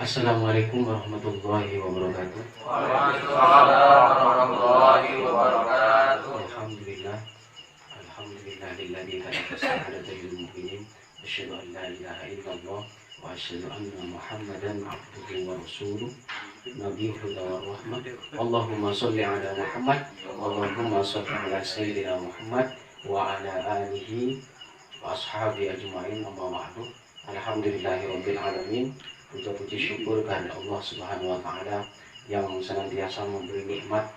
Assalamualaikum warahmatullahi wabarakatuh. Waalaikumsalam warahmatullahi wabarakatuh. Alhamdulillah. Alhamdulillahilladzi khalaqa as-sa'adata lil mu'minin. Asyhadu an la ilaha illallah wa asyhadu anna Muhammadan abduhu wa rasuluh. Nabiyul huda war rahmah. Allahumma shalli ala Muhammad. Allahumma shalli ala sayyidina Muhammad wa ala alihi wa ashabi ajma'in. Amma ba'du. Alhamdulillahirabbil alamin. Puji syukur kepada Allah Subhanahu wa taala yang senantiasa memberi nikmat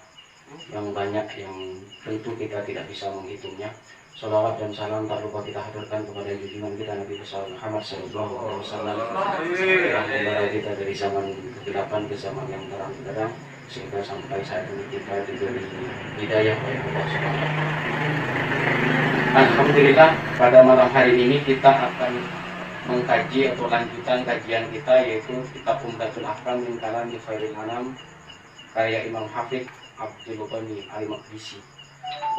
yang banyak yang tentu kita tidak bisa menghitungnya. Shalawat dan salam tak lupa kita haturkan kepada junjungan kita Nabi Muhammad sallallahu alaihi wasallam yang membawa kita dari zaman kegelapan ke zaman yang terang benderang sehingga sampai saat ini kita diberi hidayah oleh Allah Subhanahu wa taala. Alhamdulillah, pada malam hari ini kita akan mengkaji atau lanjutan kajian kita yaitu kitab Umdatul Ahkam min Kalami Khairil Anam karya Imam Hafidz Abdul Ghani Al-Maqdisi.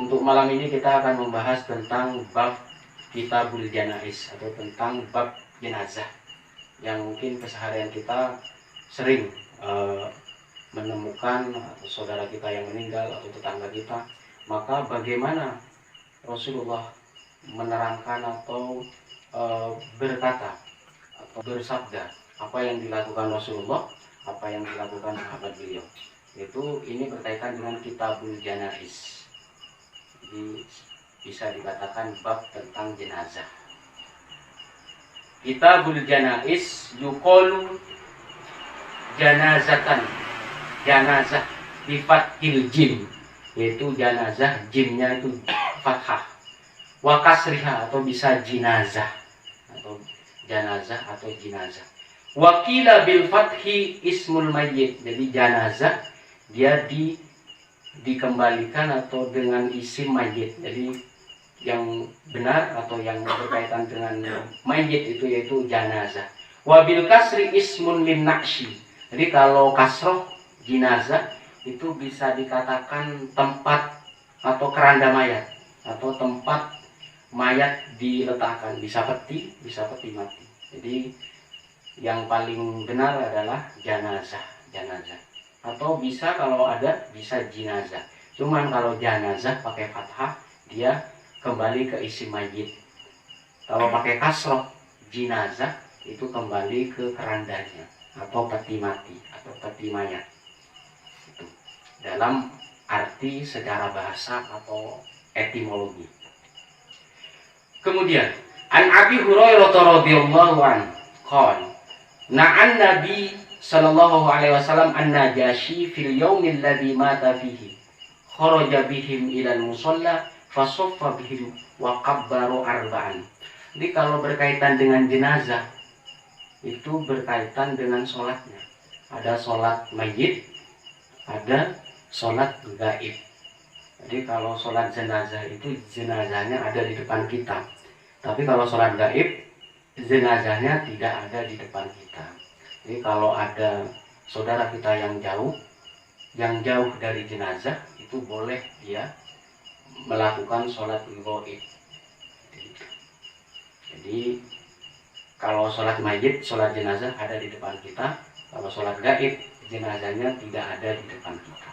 Untuk malam ini kita akan membahas tentang bab Kitabul Janaiz atau tentang bab jenazah yang mungkin keseharian kita sering menemukan atau saudara kita yang meninggal atau tetangga kita. Maka bagaimana Rasulullah menerangkan atau berkata atau bersabda apa yang dilakukan Rasulullah, apa yang dilakukan sahabat beliau. Ini berkaitan dengan Kitabul Janaiz. Jadi bisa dikatakan bab tentang jenazah. Kitabul Janaiz yuqalu janazatan. Janazah bi fathil jim, yaitu janazah, jimnya itu fathah. Wa kasriha atau bisa jinazah atau janazah atau jinazah. Wakila bil fathi ismul mayyit. Jadi janazah dia dikembalikan atau dengan isim mayyit. Jadi yang benar atau yang berkaitan dengan mayyit itu yaitu janazah. Wa bil kasri ismun lin naqsi. Jadi kalau kasroh jinazah itu bisa dikatakan tempat atau keranda mayat atau tempat mayat diletakkan, bisa peti mati. Jadi yang paling benar adalah janazah. Atau bisa kalau ada bisa jinazah. Cuman kalau janazah pakai fathah dia kembali ke isim mayyit. Kalau pakai kasroh jinazah itu kembali ke kerandanya atau peti mati atau peti mayat. Itu dalam arti secara bahasa atau etimologi. Kemudian an Abi Hurairah radhiyallahu anhu qala na'an Nabi sallallahu alaihi wasallam an-Najashi fil yaumil ladzi mata fihi kharaja bihim ila al-musalla fasaffa bihim wa kabbaru arba'an. Jadi kalau berkaitan dengan jenazah itu berkaitan dengan sholatnya. Ada sholat mayyit, ada sholat gaib. Jadi kalau sholat jenazah itu jenazahnya ada di depan kita. Tapi kalau sholat gaib jenazahnya tidak ada di depan kita. Jadi kalau ada saudara kita yang jauh dari jenazah itu boleh dia melakukan sholat gaib. Jadi kalau sholat mayyit, sholat jenazah ada di depan kita. Kalau sholat gaib jenazahnya tidak ada di depan kita.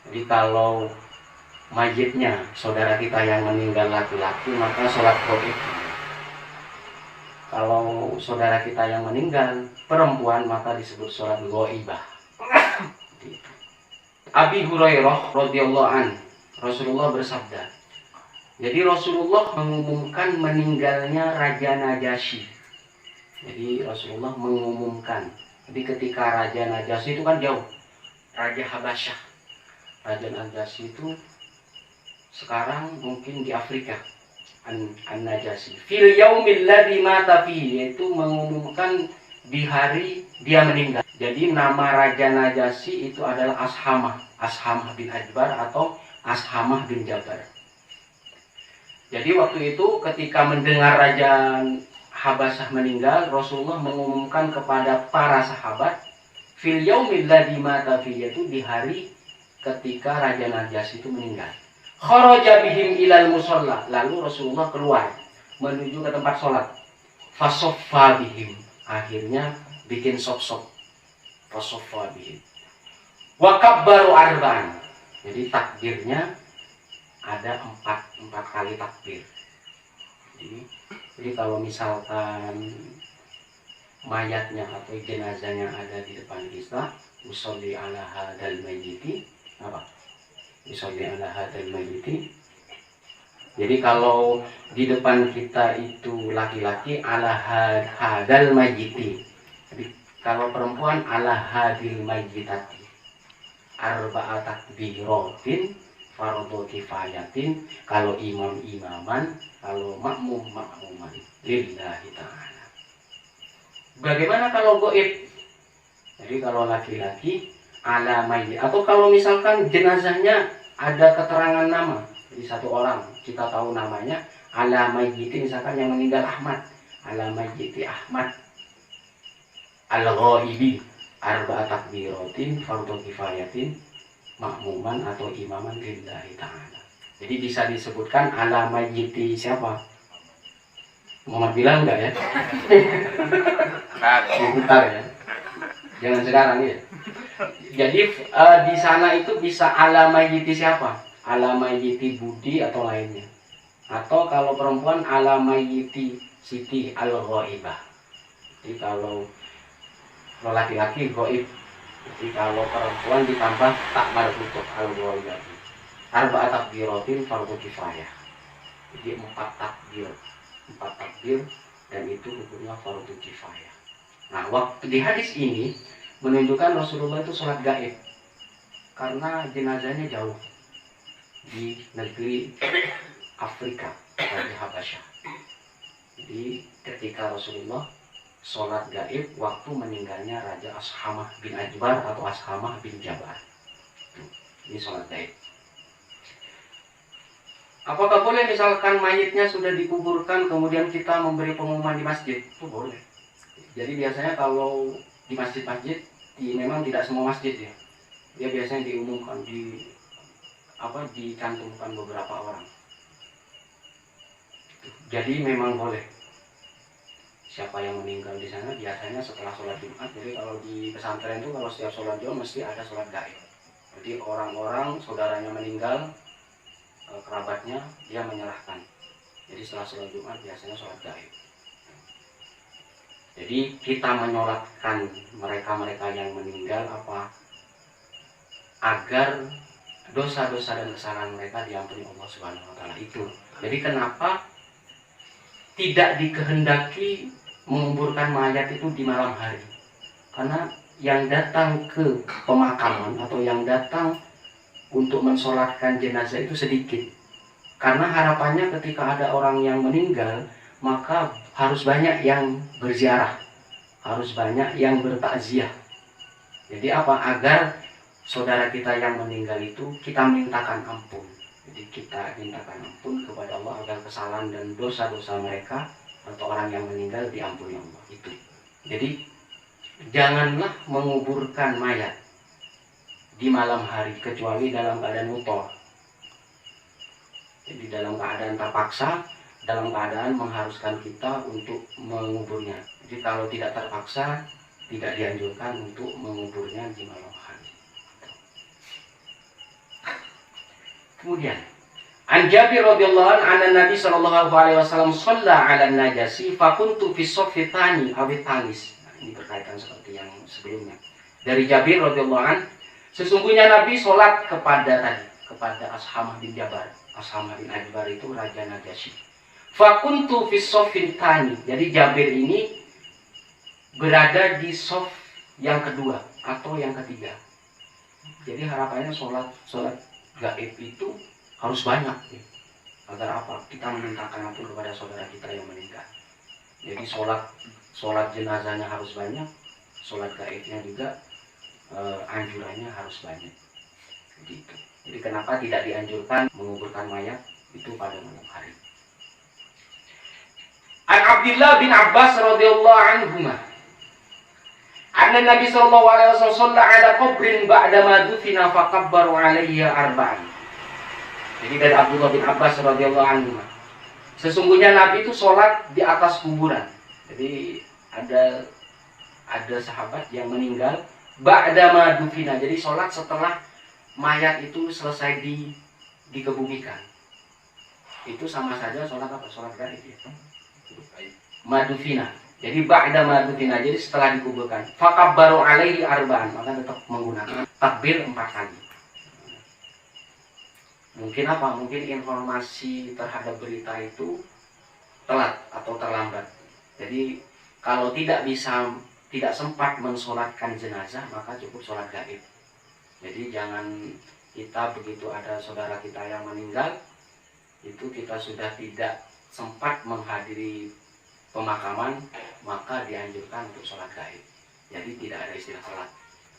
Jadi kalau mayyitnya saudara kita yang meninggal laki-laki maka sholat gaib. Kalau saudara kita yang meninggal perempuan maka disebut sholat ghaibah. Abi Hurairah radhiyallahu anhu Rasulullah bersabda. Jadi Rasulullah mengumumkan meninggalnya Raja Najasyi. Jadi Rasulullah mengumumkan. Jadi ketika Raja Najasyi itu kan jauh, Raja Habasyah. Raja Najasyi itu sekarang mungkin di Afrika. An-Najasyi fil yaumil ladzi mata fihi, yaitu mengumumkan di hari dia meninggal. Jadi nama Raja Najasyi itu adalah Ashamah bin Ajbar atau Ashamah bin Jabar. Jadi waktu itu ketika mendengar Raja Habasyah meninggal, Rasulullah mengumumkan kepada para sahabat fil yaumil ladzi mata fihi, yaitu di hari ketika Raja Najasyi itu meninggal. Kharaja bihim ilal musalla, lalu Rasulullah keluar menuju ke tempat sholat. Fasoffa bihim, akhirnya bikin sop-sop fasoffa bihi. Wa kabbaru arba'an. Jadi takbirnya ada empat kali takbir. Jadi kalau misalkan mayatnya atau jenazahnya ada di depan kita, usolli ala hadal mayyiti, apa? Usolli ala hadal mayyiti. Jadi kalau di depan kita itu laki-laki, ala hadal mayyiti. Jadi kalau perempuan, ala hadil mayyitati. Arba'at takbiratin fardhu kifayatin. Kalau imam imaman, kalau makmum makmuman, lillahi ta'ala. Bagaimana kalau goib? Jadi kalau laki-laki, ala mayyit. Atau kalau misalkan jenazahnya ada keterangan nama, jadi satu orang kita tahu namanya, ala mayyiti, misalkan yang meninggal Ahmad, ala mayyiti Ahmad al-ghaibi arba'at takbiratin fardhu kifayatin makmuman atau imaman lillahi ta'ala. Jadi bisa disebutkan ala mayyiti siapa? Muhammad bilang enggak ya? Bentar ya. Jangan sekarang ya. Jadi di sana itu bisa ala mayyiti siapa? Ala mayyiti Budi atau lainnya. Atau kalau perempuan ala mayyiti Siti al-ghaibah. Jadi kalau laki-laki ghaib. Jadi kalau perempuan ditambah tak marbutoh al-ghaibah. Arba'at takbiratin fardhu kifayah. Jadi 4 takbir dan itu hukumnya fardhu kifayah. Nah, waktu di hadis ini menunjukkan Rasulullah itu sholat gaib karena jenazahnya jauh di negeri Afrika, dari Habasyah. Jadi ketika Rasulullah sholat gaib waktu meninggalnya Raja Ashamah bin Ajbar atau Ashamah bin Jabar. Ini sholat gaib. Apakah boleh misalkan mayitnya sudah dikuburkan kemudian kita memberi pengumuman di masjid? Itu boleh. Jadi biasanya kalau di masjid-masjid, memang tidak semua masjid ya, dia biasanya diumumkan dicantumkan beberapa orang. Jadi memang boleh. Siapa yang meninggal di sana biasanya setelah sholat Jumat. Jadi kalau di pesantren itu kalau setiap sholat Jumat mesti ada sholat gaib. Jadi orang-orang saudaranya meninggal, kerabatnya dia menyerahkan. Jadi setelah sholat Jumat biasanya sholat gaib. Jadi kita menyolatkan mereka-mereka yang meninggal agar dosa-dosa dan kesalahan mereka diampuni Allah Subhanahu wa taala itu. Jadi kenapa tidak dikehendaki menguburkan mayat itu di malam hari? Karena yang datang ke pemakaman atau yang datang untuk mensolatkan jenazah itu sedikit. Karena harapannya ketika ada orang yang meninggal, maka harus banyak yang berziarah, harus banyak yang bertakziah. Jadi agar saudara kita yang meninggal itu kita mintakan ampun. Jadi kita mintakan ampun kepada Allah agar kesalahan dan dosa-dosa mereka atau orang yang meninggal diampuni Allah itu. Jadi janganlah menguburkan mayat di malam hari kecuali dalam keadaan mutor. Jadi dalam keadaan terpaksa, dalam keadaan mengharuskan kita untuk menguburnya. Jadi kalau tidak terpaksa, tidak dianjurkan untuk menguburnya di malam hari. Kemudian, An Jabir radhiyallahu anhu Nabi sallallahu alaihi wasallam shalla 'ala najasi fa kuntu fi shaffi tsani aw talis. Ini berkaitan seperti yang sebelumnya. Dari Jabir radhiyallahu anhu, sesungguhnya Nabi sholat kepada Ashamah bin Jabar. Ashamah bin Ajbar itu Raja Najasyi. Fakuntu fi shoffin tani. Jadi Jabir ini berada di shoff yang kedua atau yang ketiga. Jadi harapannya sholat gaib itu harus banyak ya. Agar apa? Kita memintakan ampun kepada saudara kita yang meninggal. Jadi sholat jenazahnya harus banyak, sholat gaibnya juga anjurannya harus banyak. Begitu. Jadi kenapa tidak dianjurkan menguburkan mayat itu pada malam hari? An Abdullah bin Abbas radhiyallahu anhuma anna Nabi sallallahu alaihi wasallam shalla ala qabrin ba'da ma dufina fa kabbaru alaihi arba'an. Jadi dari Abdullah bin Abbas radhiyallahu anhu, sesungguhnya Nabi itu sholat di atas kuburan. Jadi ada sahabat yang meninggal ba'dama dufina. Jadi sholat setelah mayat itu selesai dikebumikan. Itu sama saja sholat apa? Sholat gaib ya. Madufina. Jadi ba'da madufina. Jadi setelah dikuburkan. Fakabbaru alaihi arba'an. Maka tetap menggunakan takbir 4 kali. Mungkin apa? Mungkin informasi terhadap berita itu telat atau terlambat. Jadi kalau tidak sempat mensolatkan jenazah, maka cukup sholat gaib. Jadi jangan kita begitu ada saudara kita yang meninggal, itu kita sudah tidak sempat menghadiri pemakaman, maka dianjurkan untuk sholat gaib. Jadi tidak ada istilah sholat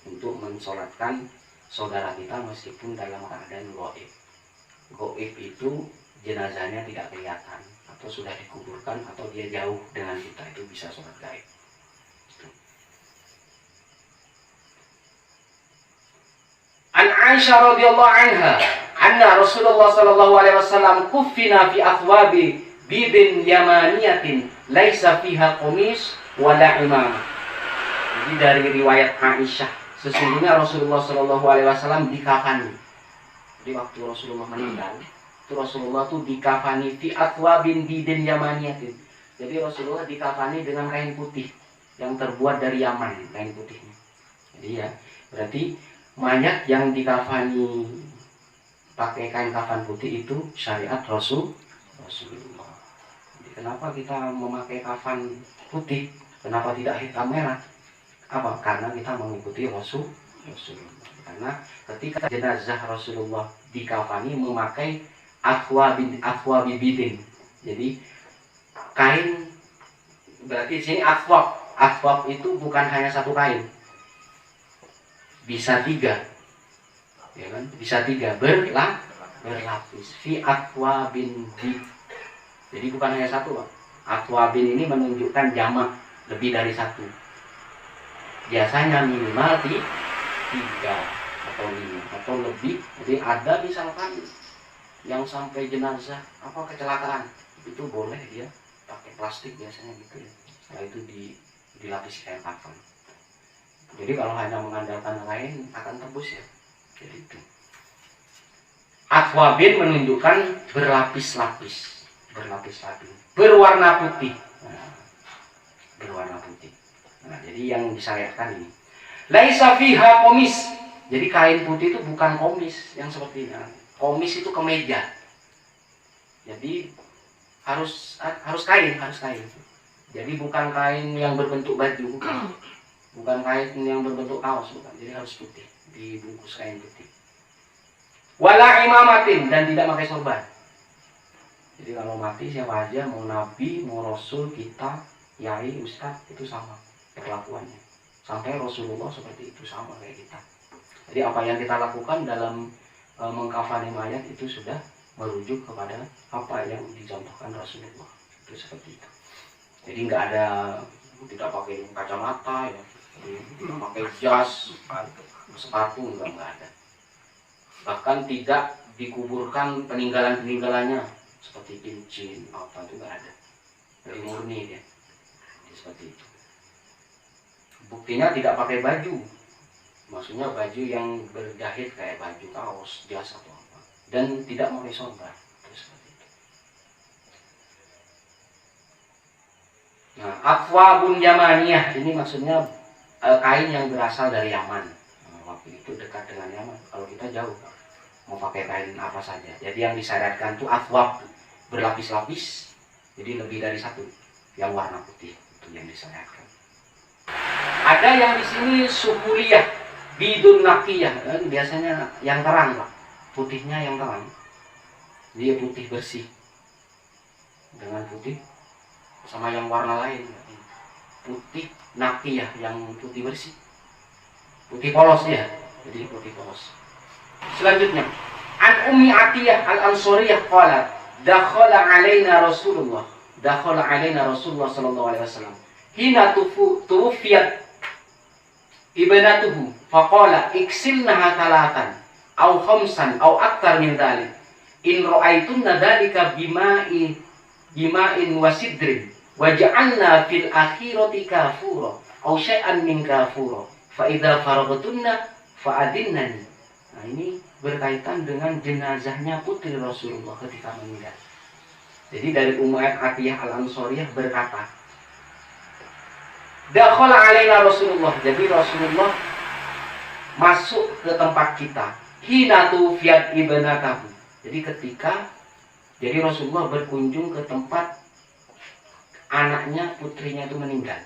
untuk mensolatkan saudara kita meskipun dalam keadaan gaib. Gaib itu jenazahnya tidak kelihatan atau sudah dikuburkan atau dia jauh dengan kita, itu bisa sholat gaib. An Aisyah radhiyallahu anha anna Rasulullah sallallahu alaihi wasallam kuffina fi athwabi bidin yamaniyatin laisa fiha qamis wala imamah. Jadi dari riwayat Aisyah, sesungguhnya Rasulullah sallallahu alaihi wasallam dikafani. Jadi waktu Rasulullah meninggal, itu Rasulullah tuh dikafani fi athwabin bidin yamaniyatin. Jadi Rasulullah dikafani dengan kain putih yang terbuat dari Yaman, kain putihnya. Jadi ya, berarti mayat yang dikafani pakai kain kafan putih itu syariat Rasulullah. Jadi kenapa kita memakai kafan putih? Kenapa tidak hitam merah? Apa? Karena kita mengikuti Rasulullah. Karena ketika jenazah Rasulullah dikafani memakai athwabi bidin. Jadi kain, berarti sini athwab. Athwab itu bukan hanya satu kain. Bisa 3, ya kan? Bisa 3 berlapis. Fi athwabin bid. Jadi bukan hanya satu, Pak. Athwabin ini menunjukkan jamak, lebih dari 1. Biasanya minimal 3 atau 5 atau lebih. Jadi ada misalkan yang sampai jenazah kecelakaan, itu boleh dia pakai plastik biasanya gitu ya. Setelah itu dilapis kain kafan. Jadi kalau hanya mengandalkan lain akan tebus ya. Jadi itu. Athwabin menunjukkan berlapis-lapis, berwarna putih. Berwarna putih. Nah, jadi yang disyariatkan ini. Laisa fiha qamis. Jadi kain putih itu bukan komis yang seperti ini. Komis itu kemeja. Jadi harus kain. Jadi bukan kain yang berbentuk baju, bukan kain yang berbentuk kaos, bukan. Jadi harus putih, dibungkus kain putih. Wala imamatin, dan tidak pakai sorban. Jadi kalau mati siapa aja, mau nabi, mau rasul, kita, yai, ustaz, itu sama perlakuannya. Sampai Rasulullah seperti itu, sama kayak kita. Jadi apa yang kita lakukan dalam mengkafani mayat itu sudah merujuk kepada apa yang dicontohkan Rasulullah. Itu seperti itu. Jadi nggak ada, tidak pakai kacamata ya, tidak pakai jas, sepatu, nggak ada. Bahkan tidak dikuburkan peninggalan-peninggalannya seperti cincin apa, itu nggak ada. Dari murni dia. Jadi seperti itu. Buktinya tidak pakai baju, maksudnya baju yang berjahit kayak baju kaos, jas atau apa, dan tidak pakai sorban. Seperti itu. Nah, athwabun yamaniyah ini maksudnya kain yang berasal dari Yaman. Nah, waktu itu dekat dengan Yaman. Kalau kita jauh, mau pakai kain apa saja. Jadi yang disyariatkan itu athwab, berlapis-lapis. Jadi lebih dari 1 yang warna putih, itu yang disyariatkan. Ada yang di sini suhuliyah, bidun naqiyah, biasanya yang terang lah, putihnya yang terang. Dia putih bersih dengan putih sama yang warna lain, putih naqiyah, yang putih bersih, putih polos ya, jadi putih polos. Selanjutnya, an Ummi Atiyah al-Ansuriyah qalat, dakhala alaina Rasulullah sallallahu alaihi wasallam hina tuwfiyat ibnatuhu faqala iksilnaha talatan aw khamsan aw aktar min dhalik in ra'aytunna dhalika bima'in wasidrin waja'alna fil akhirati kafura aw syai'an min kafura fa idza faragtunna fa'adinnani. Nah, ini berkaitan dengan jenazahnya putri Rasulullah ketika meninggal. Jadi dari Ummu Atiyah Al-Ansariyah berkata, dakhala alaina Rasulullah. Jadi Rasulullah masuk ke tempat kita. Hina tufiyat ibnatahu. Jadi Rasulullah berkunjung ke tempat anaknya, putrinya itu meninggal.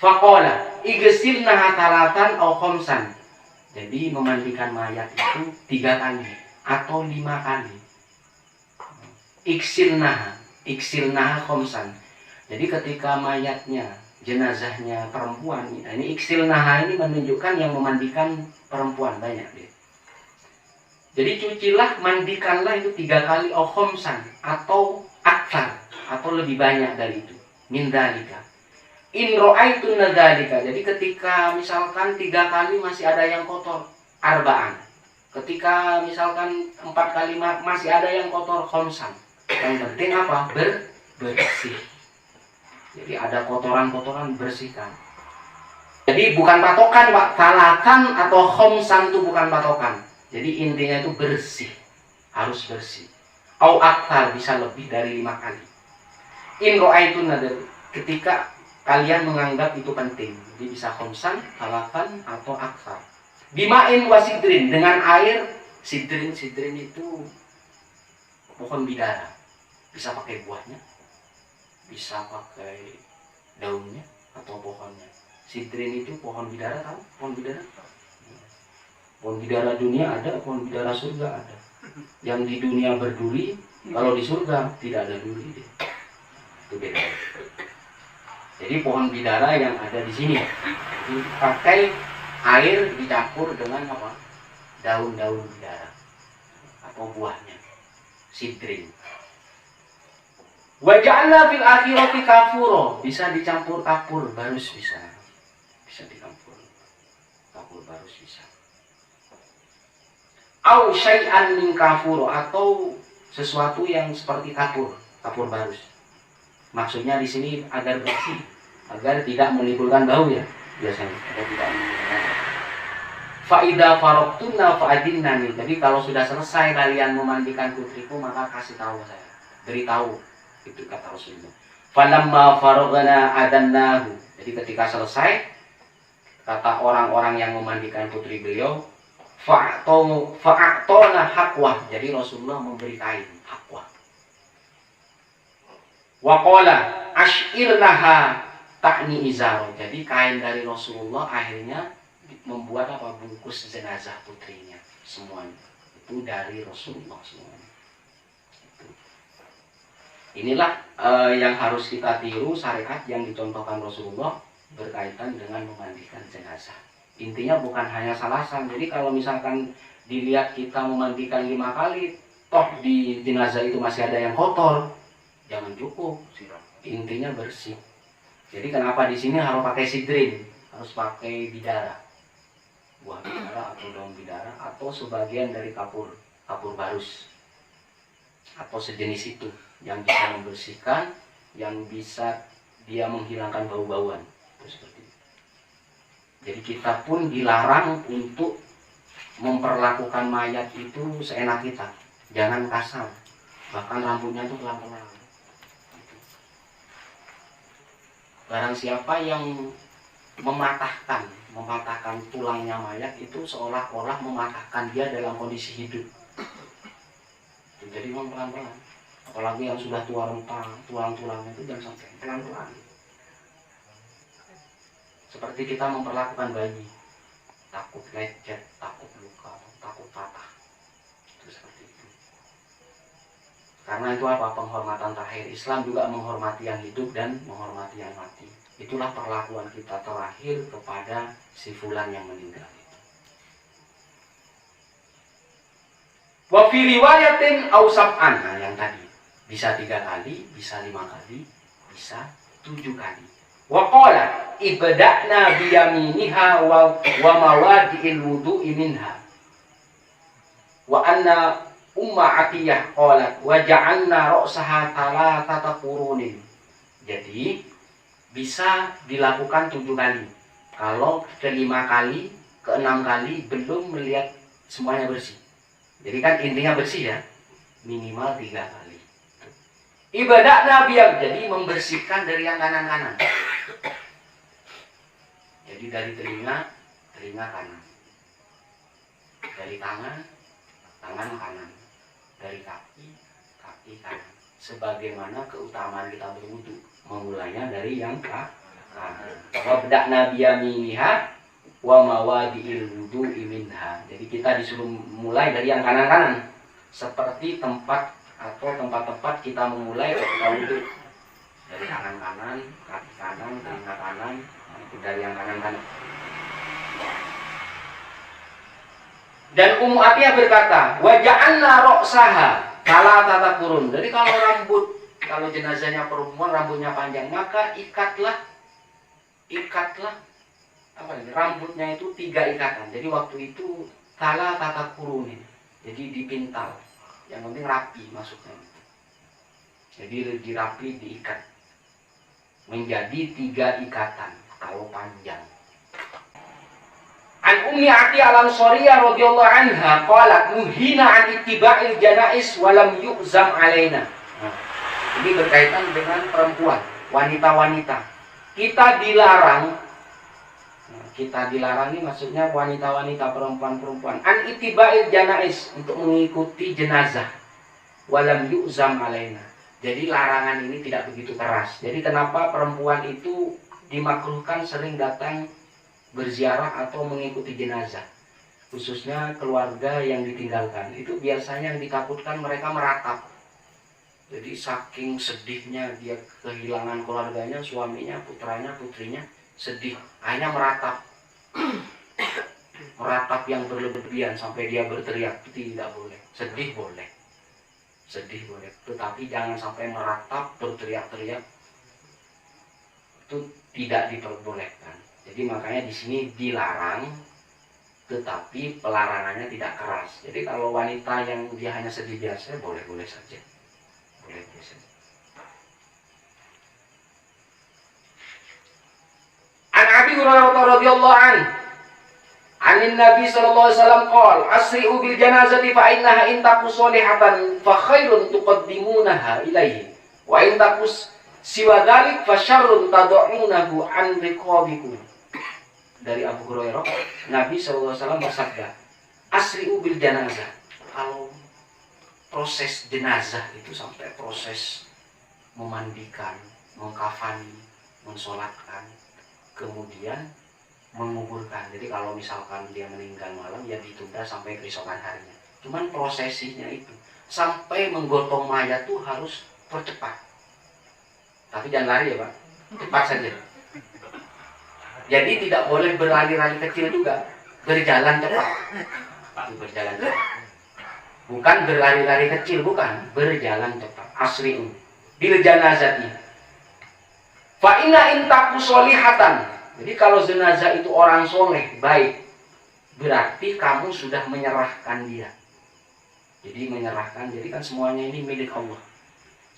Faqala igsilnaha talatan aw khamsan. Jadi memandikan mayat itu 3 kali atau 5 kali. Iksilnaha khamsan. Jadi ketika mayatnya, jenazahnya perempuan, ini iksilnaha ini menunjukkan yang memandikan perempuan banyak dia. Jadi cucilah, mandikanlah itu 3 kali aw khamsan atau aktsar atau lebih banyak dari itu. Min dzalika. In ra'aitun dzalika. Jadi ketika misalkan 3 kali masih ada yang kotor, arba'an. Ketika misalkan 4 kali masih ada yang kotor, khamsan. Yang penting apa? Bersih. Jadi ada kotoran-kotoran, bersihkan. Jadi bukan patokan, Pak. Talakan atau khamsan itu bukan patokan. Jadi intinya itu bersih. Harus bersih. Au aktar, bisa lebih dari 5 kali. In ra'aitun dzalika. Ketika kalian menganggap itu penting. Jadi bisa khamsan, talakan atau aktar. Bima'in wa sidrin, dengan air sidrin. Sidrin itu pohon bidara. Bisa pakai buahnya, bisa pakai daunnya atau pohonnya. Sidrin itu pohon bidara, tahu? Pohon bidara? Pohon bidara dunia ada, pohon bidara surga ada. Yang di dunia berduri, kalau di surga tidak ada duri. Itu beda. Jadi pohon bidara yang ada di sini dipakai air dicampur dengan apa? Daun-daun bidara atau buahnya. Sidrin. Wa ja'alna fil akhirati kafuro, bisa dicampur kapur barus, bisa dicampur kapur barus, bisa. Au syai'an min kafuro, atau sesuatu yang seperti kapur barus. Maksudnya di sini agar bersih, agar tidak menimbulkan bau ya, biasanya agar tidak menimbulkan. Fa idza faraqtunna fa'adinnani. Jadi kalau sudah selesai kalian memandikan putriku, maka kasih tahu saya, beritahu. Itu kata Rasulullah. Falamma faragna adannahu. Jadi ketika selesai, kata orang-orang yang memandikan putri beliau, fa'atona haqwah. Jadi Rasulullah memberi kain haqwah. Wa qala ash'irnaha ta'ni izaro. Jadi kain dari Rasulullah akhirnya membuat apa? Bungkus jenazah putrinya semuanya. Itu dari Rasulullah semuanya. Inilah yang harus kita tiru, syariat yang dicontohkan Rasulullah berkaitan dengan memandikan jenazah. Intinya bukan hanya salasan. Jadi kalau misalkan dilihat kita memandikan 5 kali, toh di jenazah itu masih ada yang kotor, jangan cukup. Intinya bersih. Jadi kenapa di sini harus pakai sidrin, harus pakai bidara, buah bidara atau daun bidara, atau sebagian dari kapur barus atau sejenis itu, yang bisa membersihkan, yang bisa dia menghilangkan bau-bauan. Seperti itu. Jadi kita pun dilarang untuk memperlakukan mayat itu seenak kita, jangan kasar, bahkan rambutnya itu pelan-pelan. Barang siapa yang mematahkan tulangnya mayat, itu seolah-olah mematahkan dia dalam kondisi hidup. Jadi memang pelan-pelan. Apalagi yang sudah tua rentang, tulang-tulangnya itu jangan sampai, pelan-pelan. Seperti kita memperlakukan bayi, takut lecet, takut luka, takut patah. Itu seperti itu. Karena itu apa? Penghormatan terakhir. Islam juga menghormati yang hidup dan menghormati yang mati. Itulah perlakuan kita terakhir kepada si fulan yang meninggal. Wa fi riwayatin aw sab'an. Nah, yang tadi bisa 3 kali, bisa 5 kali, bisa 7 kali. Wa qala ibda'na bi yaminiha wa mawadi'il wudu'i minha. Wa anna Umma Atiyah qalat wa ja'alna ra'saha talatata qurunin. Jadi bisa dilakukan 7 kali. Kalau ke-5 kali, ke-6 kali belum melihat semuanya bersih. Jadi kan intinya bersih ya, minimal 3 kali. Ibadah Nabi yang jadi membersihkan dari yang kanan-kanan. Jadi dari telinga kanan. Dari tangan kanan. Dari kaki kanan. Sebagaimana keutamaan kita berwudu, memulainya dari yang kanan. Wa bedak Nabi yaminiha wa mawadi'il wudu'i minha. Jadi kita disuruh mulai dari yang kanan-kanan. Seperti tempat atau tempat-tempat kita memulai ketika wudu. Dari tangan kanan, kaki kanan, telinga kanan, itu dari yang kanan-kanan. Dan Ummu Atiyah berkata, wa ja'alna ra'saha kala tatakurun. Jadi kalau jenazahnya perempuan rambutnya panjang, maka ikatlah apa ini, rambutnya itu 3 ikatan. Jadi waktu itu kala tatakurun, jadi dipintal. Yang penting rapi masuknya. Jadi dirapi, diikat menjadi 3 ikatan kalau panjang. An Ummi Atiyah al-Ansariyah radhiyallahu anha qalat nuhina an ittiba'il janais wa lam yu'zam alaina. Ini berkaitan dengan perempuan, wanita-wanita. Kita dilarang ini maksudnya wanita-wanita, perempuan-perempuan. An ittiba'il janais, untuk mengikuti jenazah. Wa lam yu'zam alaina. Jadi larangan ini tidak begitu keras. Jadi kenapa perempuan itu dimakruhkan sering datang berziarah atau mengikuti jenazah, khususnya keluarga yang ditinggalkan. Itu biasanya yang ditakutkan mereka meratap. Jadi saking sedihnya dia kehilangan keluarganya, suaminya, putranya, putrinya, sedih, hanya meratap. Meratap yang berlebihan sampai dia berteriak, tidak boleh. Sedih boleh, tetapi jangan sampai meratap, berteriak-teriak, itu tidak diperbolehkan. Jadi makanya di sini dilarang, tetapi pelarangannya tidak keras. Jadi kalau wanita yang dia hanya sedih biasa, boleh-boleh saja. Boleh-boleh saja. An Abi Hurairah radhiyallahu anhu, anin Nabi sallallahu alaihi wasallam qol asri'u bil janazati fa innaha in taku solihatan fa khairun tuqaddimunaha ilaihi wa in takus siwa dzalik fa syarrun tad'unahu an riqabikum. Dari Abu Hurairah, Nabi sallallahu alaihi wasallam bersabda, asri'u bil janazah. Kalau proses jenazah itu sampai proses memandikan, mengkafani, mensolatkan, kemudian menguburkan. Jadi kalau misalkan dia meninggal malam, ya ditunda sampai keesokan harinya. Cuman prosesinya itu sampai menggotong mayat tuh harus percepat. Tapi jangan lari ya Pak, cepat saja. Jadi tidak boleh berlari-lari kecil juga, berjalan cepat. Berjalan cepat. Bukan berlari-lari kecil, bukan, berjalan cepat. Asri'u bil janazati. Fa inna in taku solihatan. Jadi kalau jenazah itu orang soleh, baik, berarti kamu sudah menyerahkan dia. Jadi menyerahkan, jadi kan semuanya ini milik Allah.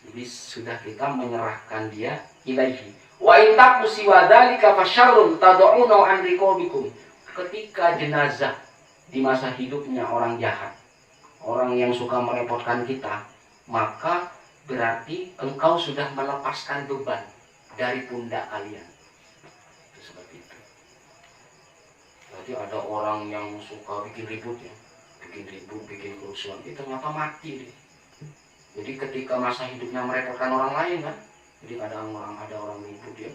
Jadi sudah kita menyerahkan dia ilaihi. Wa in taku siwa dzalika fasyarrun tad'una an riqabikum. Ketika jenazah di masa hidupnya orang jahat, orang yang suka merepotkan kita, maka berarti engkau sudah melepaskan beban dari pundak kalian. Itu seperti itu. Jadi ada orang yang suka bikin ribut ya, bikin kerusuhan, itu ternyata mati dia. Jadi ketika masa hidupnya merepotkan orang lain kan, jadi ada orang ribut dia,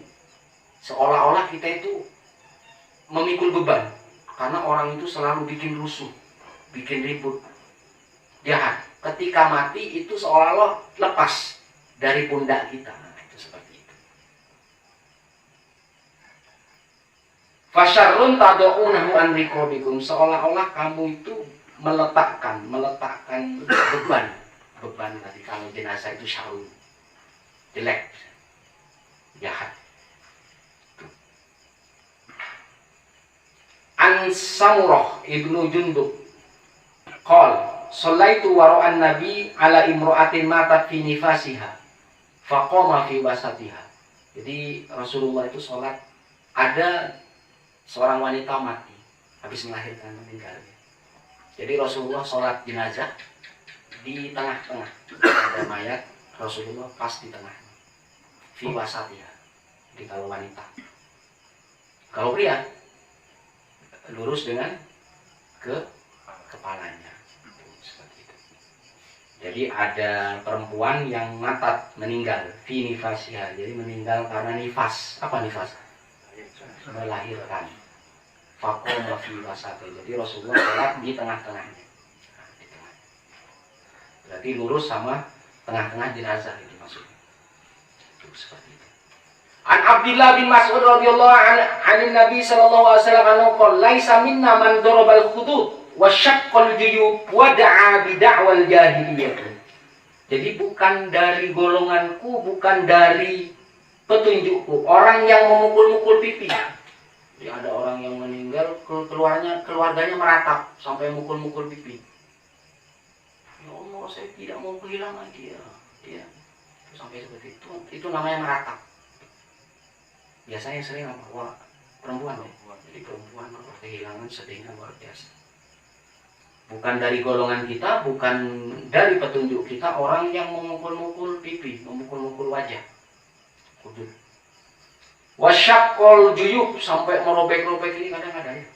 seolah-olah kita itu memikul beban, karena orang itu selalu bikin rusuh, bikin ribut, jahat. Ketika mati itu seolah-olah lepas dari pundak kita. Nah, itu seperti itu. Fasyarrun tad'unahu an riqabikum, seolah-olah kamu itu meletakkan beban tadi. Kalau jenazah itu syarrun, jelek, jahat. An Samurah ibnu Jundub qol shallaitu wara'an nabi ala imra'atin matat fi nifasiha faqama fi wasatiha. Jadi Rasulullah itu sholat, ada seorang wanita mati habis melahirkan, meninggal. Jadi Rasulullah sholat jenazah di tengah-tengah, ada mayat Rasulullah pas di tengah, fi wasatiha. Jadi kalau wanita, kalau pria lurus dengan ke kepalanya, seperti itu. Jadi ada perempuan yang ngatat meninggal, fi nifasiha. Jadi meninggal karena nifas. Apa nifas? Melahirkan. Faqoma fi wasatiha. Jadi Rasulullah sholat di tengah-tengahnya. Berarti lurus sama tengah-tengah jenazah itu maksudnya. Itu seperti itu. An Abdullah bin Mas'ud radhiyallahu anhu Nabi sallallahu alaihi wasallam qala laisa minna man darabal khudud wa syaqqal juyub wa da'a bi da'wal jahiliyah. Jadi bukan dari golonganku, bukan dari petunjukku orang yang memukul-mukul pipi. Jadi ada orang yang meninggal, keluarganya meratap sampai mukul-mukul pipi. Ya Allah, saya tidak mau kehilangan dia. Ya. Sampai seperti itu namanya meratap. Biasanya sering apa? Wah, perempuan ya. Jadi perempuan kehilangan sedihnya luar biasa. Bukan dari golongan kita, bukan dari petunjuk kita orang yang memukul-mukul pipi, memukul-mukul wajah. Kudus. Wasyaqqal juyub, sampai merobek-robek ini kadang-kadang ya.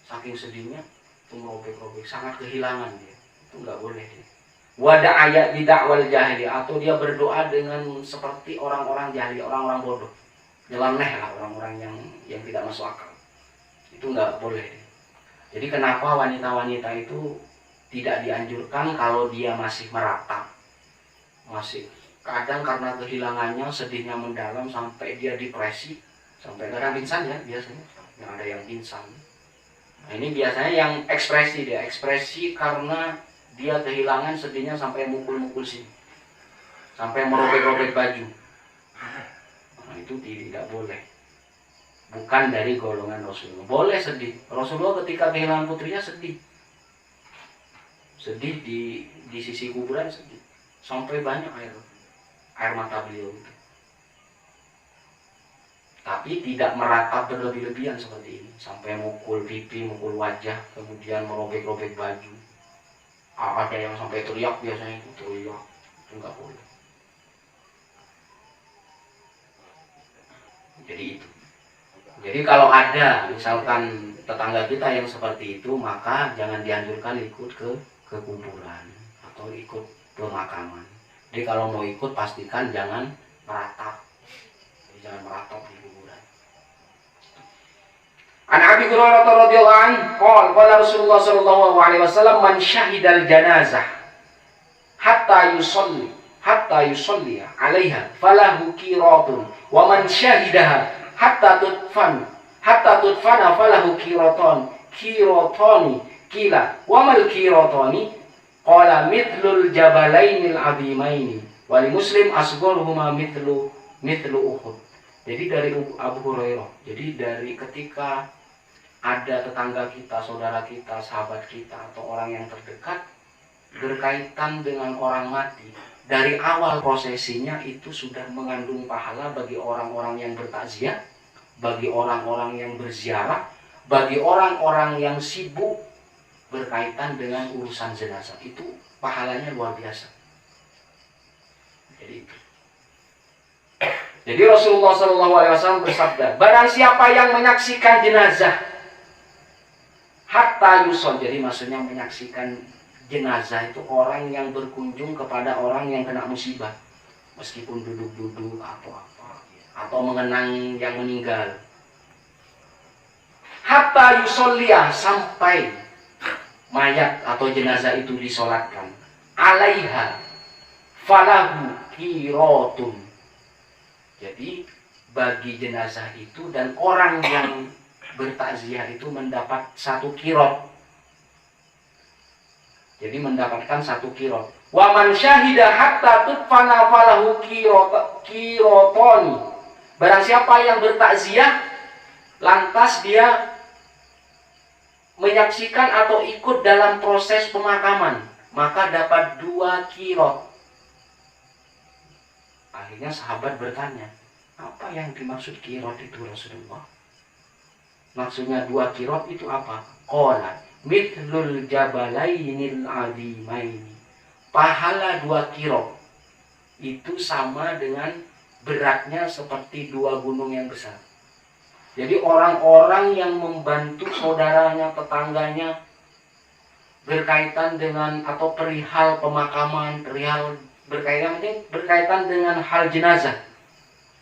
Saking sedihnya itu merobek-robek, sangat kehilangan dia. Itu enggak boleh dia. Wada ayat bidakwal jahili, atau dia berdoa dengan seperti orang-orang jahili, orang-orang bodoh. Nyeleneh lah, orang-orang yang tidak masuk akal. Itu enggak boleh. Jadi kenapa wanita-wanita itu tidak dianjurkan kalau dia masih meratap, masih kadang karena kehilangannya sedihnya mendalam sampai dia depresi, sampai kadang pingsan ya biasanya. Yang ada yang pingsan. Nah, ini biasanya yang ekspresi, dia ekspresi karena dia kehilangan sedihnya sampai mukul-mukul sini, sampai merobek-robek baju. Nah, itu tidak boleh. Bukan dari golongan Rasulullah. Boleh sedih. Rasulullah ketika kehilangan putrinya sedih. Sedih di sisi kuburan sedih. Sampai banyak air mata beliau itu. Tapi tidak meratap berlebih-lebihan seperti ini. Sampai mukul pipi, mukul wajah, kemudian merobek-robek baju. Ada yang sampai teriak, biasanya itu teriak. Itu nggak boleh. Jadi itu. Jadi kalau ada misalkan tetangga kita yang seperti itu, maka jangan dianjurkan ikut ke kuburan atau ikut pemakaman. Jadi kalau mau ikut pastikan jangan meratap. Jadi jangan meratap di kuburan. An Abi Hurairah radhiyallahu anhu qala Rasulullah sallallahu alaihi wasallam man syahidal janazah hatta yusalli 'alaiha falahu qiratun wa man syahidaha hatta tudfana falahu qiratani qila wa mal qiratani qala mithlul jabalainil azimaini wa li Muslim asgharuhuma mithlu Uhud. Jadi dari Abu Hurairah, jadi dari ketika ada tetangga kita, saudara kita, sahabat kita atau orang yang terdekat berkaitan dengan orang mati, dari awal prosesinya itu sudah mengandung pahala bagi orang-orang yang bertakziah, bagi orang-orang yang berziarah, bagi orang-orang yang sibuk berkaitan dengan urusan jenazah. Itu pahalanya luar biasa. Jadi Rasulullah SAW bersabda, barang siapa yang menyaksikan jenazah hatta yuson, jadi maksudnya menyaksikan jenazah itu orang yang berkunjung kepada orang yang kena musibah, meskipun duduk-duduk atau apa, atau mengenang yang meninggal. Hatta yusolliya, sampai mayat atau jenazah itu disolatkan. Alaiha falahu qiratun. Jadi bagi jenazah itu dan orang yang bertakziah itu mendapat 1 qirat. Jadi mendapatkan 1 qirat. Wa man syahida hatta tudfana falahu qiratani. Barang siapa yang bertakziah lantas dia menyaksikan atau ikut dalam proses pemakaman, maka dapat 2 qirat. Akhirnya sahabat bertanya, apa yang dimaksud qirat itu Rasulullah? Maksudnya 2 kirot itu apa? Qala mithlul jabalainil azimaini. Pahala 2 kirot itu sama dengan beratnya seperti 2 gunung yang besar. Jadi orang-orang yang membantu saudaranya, tetangganya berkaitan dengan atau perihal pemakaman, perihal berkaitan dengan hal jenazah,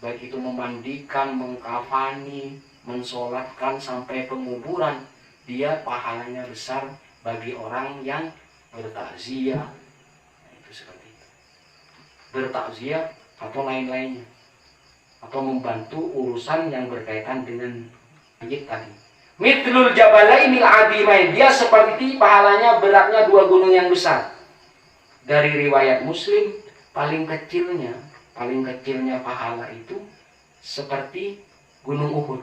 baik itu memandikan, mengkafani, mensolatkan sampai penguburan, dia pahalanya besar bagi orang yang bertakziah. Nah, itu seperti itu. Bertakziah atau lain-lainnya, atau membantu urusan yang berkaitan dengan mayit tadi. Mithlul jabalainil azimain, dia seperti pahalanya beratnya 2 gunung yang besar. Dari riwayat Muslim, paling kecilnya pahala itu seperti gunung Uhud.